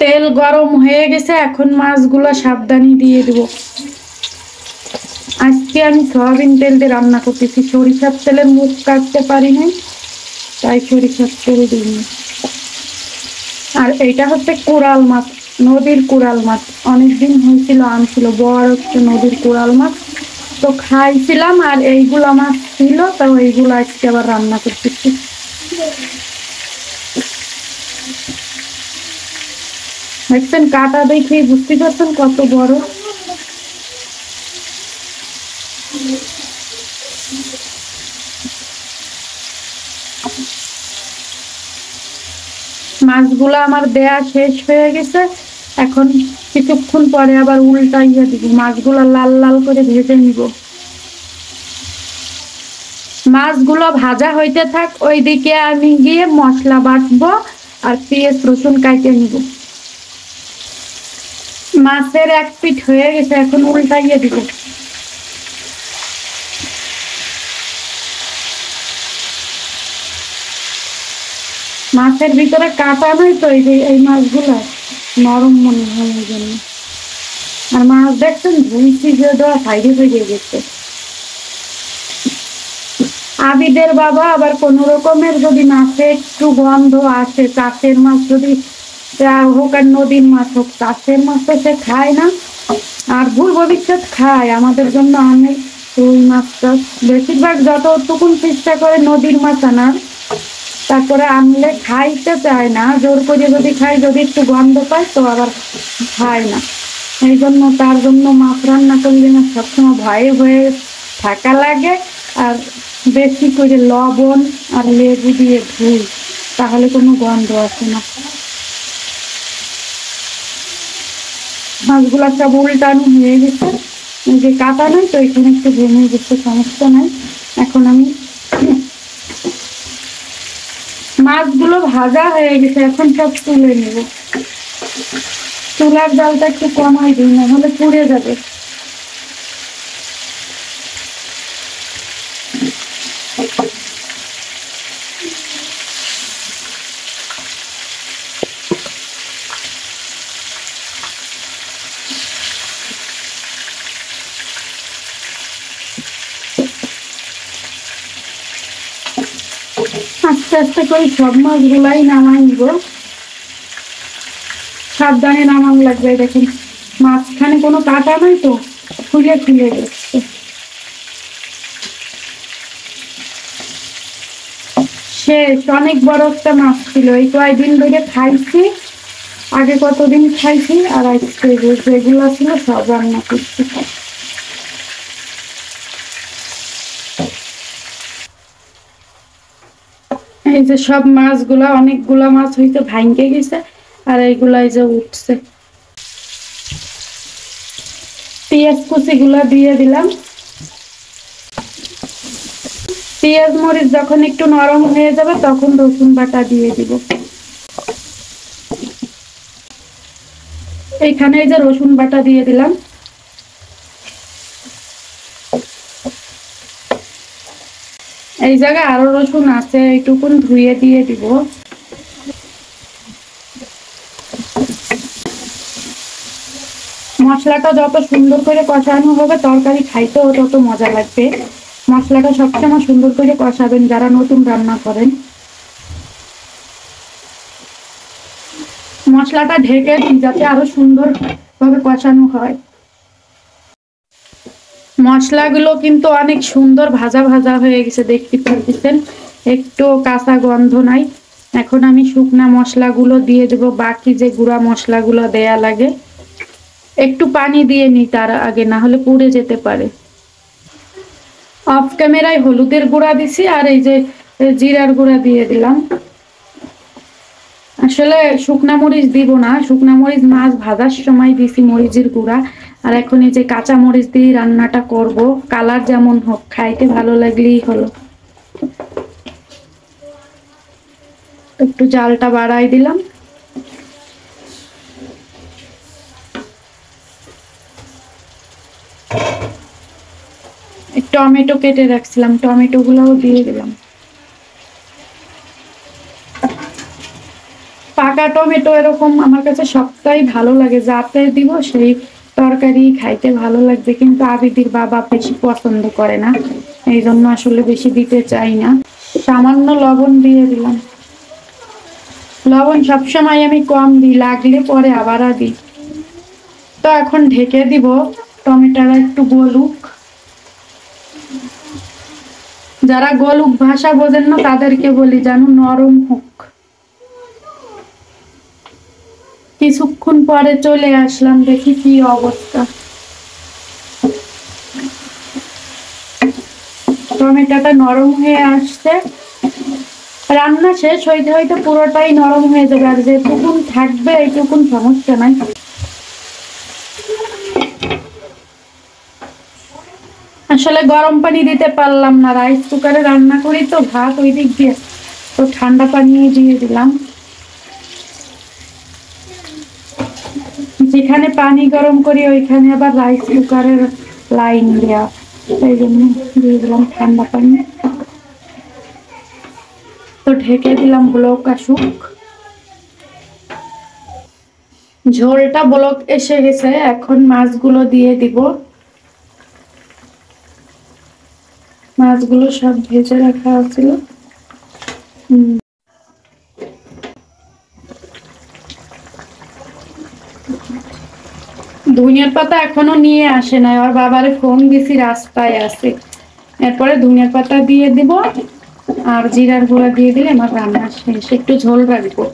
তেল গরম হয়ে গেছে, এখন মাছগুলো সাবধানে দিয়ে দেব। আজকে আমি সয়াবিন তেল দিয়ে রান্না করতেছি, সরিষার তেলের মুখ কাটতে পারি না, তাই সরিষার তেল দিইনি। আর এইটা হচ্ছে কোরাল মাছ, নদীর কোরাল মাছ। অনেকদিন হয়েছিল আনছিল, বড় হচ্ছে নদীর কোরাল মাছ, তো খাইছিলাম। আর এইগুলা মাছ ছিল, তো এইগুলো আজকে আবার রান্না করতেছি। দেখছেন কাটা দেখে বুঝতে পারছেন কত বড়। মাছগুলো আমার দেয়া শেষ হয়ে গেছে, এখন কিছুক্ষণ পরে আবার উল্টাইয়া দিব। মাছগুলো লাল লাল করে ভেজে নিব। মাছগুলো ভাজা হইতে থাক, ওইদিকে আমি গিয়ে মশলা বাটবো আর পেঁয়াজ রসুন কাটে নিব। মাছের এক পিঠ হয়ে গেছে, এখন উল্টাইয়া দিব। মাছের ভিতরে কাটা নাই তো, এই মাছগুলো নরম মনে হয় এই জন্য। আর মাছ দেখছেন ধুইছি যে দেওয়া সাইডে হয়ে গেছে। আবিদের বাবা আবার কোন রকমের যদি মাছে একটু গন্ধ আসে, চাষের মাছ যদি হোক আর নদীর মাছ হোক, চাষের মাছ তো সে খায় না। আর ভুল ভবিষ্যৎ খায়, আমাদের জন্য অনেক রুই মাছটা বেশিরভাগ যতটুকুন চেষ্টা করে নদীর মাছ আনার, তারপরে আনলে খাইতে চায় না। জোর করে যদি খায়, যদি একটু গন্ধ পায় তো আবার খায় না। এই জন্য তার জন্য মাছ রান্না করলে না সবসময় ভয়ে ভয়ে থাকা লাগে। আর বেশি করে লবণ আর লেবু দিয়ে ধুই, তাহলে কোনো গন্ধ আসে না। মাছগুলা সব উল্টানো হয়ে গেছে, যে কাটা নাই তো এখানে একটু ভেঙে গেছে, সমস্যা নাই। এখন আমি মাছগুলো ভাজা হয়ে গেছে, এখন সব তুলে নেব। চুলার জালটা একটু কমাই দিই, না হলে পুড়ে যাবে। আস্তে আস্তে করে সব মাছগুলাই নামাই নিব। সাবধানে নামানো লাগবে। দেখেন মাঝখানে কোনো কাটা নাই তো, খুলে খুলে গেছে। শেষ, অনেক বড় একটা মাছ ছিল, এই কয়েকদিন ধরে খাইছি। আগে কতদিন খাইছি, আর আজকে যেগুলো ছিল সব রান্না করছি। এই যে সব মাছগুলা, অনেকগুলা মাছ হইতে ভাঙ্গে গেছে, আর এইগুলা এই যে উঠছে। পেঁয়াজ কুচি গুলা দিয়ে দিলাম। পেঁয়াজ মরিচ যখন একটু নরম হয়ে যাবে তখন রসুন বাটা দিয়ে দিব। এইখানে এই যে রসুন বাটা দিয়ে দিলাম। এই জায়গায় আরো রসুন আছে, এইটুকুন ধুয়ে দিয়ে দিব। মশলাটা যত সুন্দর করে কষানো হবে তরকারি খাইতেও তত মজা লাগবে। মশলাটা সবসময় সুন্দর করে কষাবেন যারা নতুন রান্না করেন। মশলাটা ঢেকে দিন যাতে আরো সুন্দর ভাবে কষানো হয়। মশলাগুলো কিন্তু অনেক সুন্দর ভাজা ভাজা হয়ে গেছে, দেখতে পাচ্ছেন, একটু কাঁচা গন্ধ নাই। এখন আমি শুকনা মশলাগুলো দিয়ে দেব, বাকি যে গুঁড়া মশলাগুলো দেয়া লাগে। একটু পানি দিয়ে নি তার আগে, না হলে পুড়ে যেতে পারে। অফ ক্যামেরায় হলুদের গুঁড়া দিছি, আর এই যে জিরার গুঁড়া দিয়ে দিলাম। আসলে শুকনা মরিচ দিব না, শুকনা মরিচ মাছ ভাজার সময় দিছি মরিচের গুঁড়া। আর এখন এই যে কাঁচা মরিচ দিয়ে রান্নাটা করব, কালার যেমন হোক, খাইতে ভালো লাগলেই হলো। একটু জালটা বাড়াই দিলাম। টমেটো কেটে রাখছিলাম, টমেটো গুলাও দিয়ে দিলাম। পাকা পাকা টমেটো এরকম আমার কাছে সবটাই ভালো লাগে, যাতে দিব সেই তরকারি খাইতে ভালো লাগবে, কিন্তু আবিদির বাবা বেশি পছন্দ করে না, এই জন্য আসলে বেশি দিতে চাই না। সামান্য লবণ দিয়ে দিলাম, লবণ সবসময় আমি কম দিই, লাগলে পরে আবার দিই। তো এখন ঢেকে দিব, টমেটোটা একটু গলুক। যারা গলুক ভাষা বোঝেন না তাদেরকে বলি যেন নরম হোক। কিছুক্ষণ পরে চলে আসলাম, দেখি কি অবস্থা। টমেটোটা নরম হয়ে আসছে, রান্না শেষ হইতে হইতে পুরোটাই নরম হয়ে যাবে, আর যেটুকুন থাকবে এইটুকুন সমস্যা নাই। আসলে গরম পানি দিতে পারলাম না, রাইস কুকারে রান্না করি তো, ভাত ওই দিক দিয়ে, তো ঠান্ডা পানি দিয়ে দিলাম। যেখানে পানি গরম করি ওইখানে আবার রাইস কুকারের লাইন দেয়া, সেই জন্য দিয়ে দিলাম ঠান্ডা পানি। তো ঢেকে দিলাম, ব্লক আসুক। ঝোলটা ব্লক এসে গেছে, এখন মাছগুলো দিয়ে দিব। মাছগুলো সব ভেজে রাখা ছিল। ধনিয়ার পাতা এখনো নিয়ে আসে নাই, আর বাবারে ফোন দিছি, রাস্তায় আছে। এরপরে ধনিয়ার পাতা দিয়ে দিব, আর জিরার গুঁড়া দিয়ে দিলে আমার রান্না শেষ। একটু ঝোল রাখবো।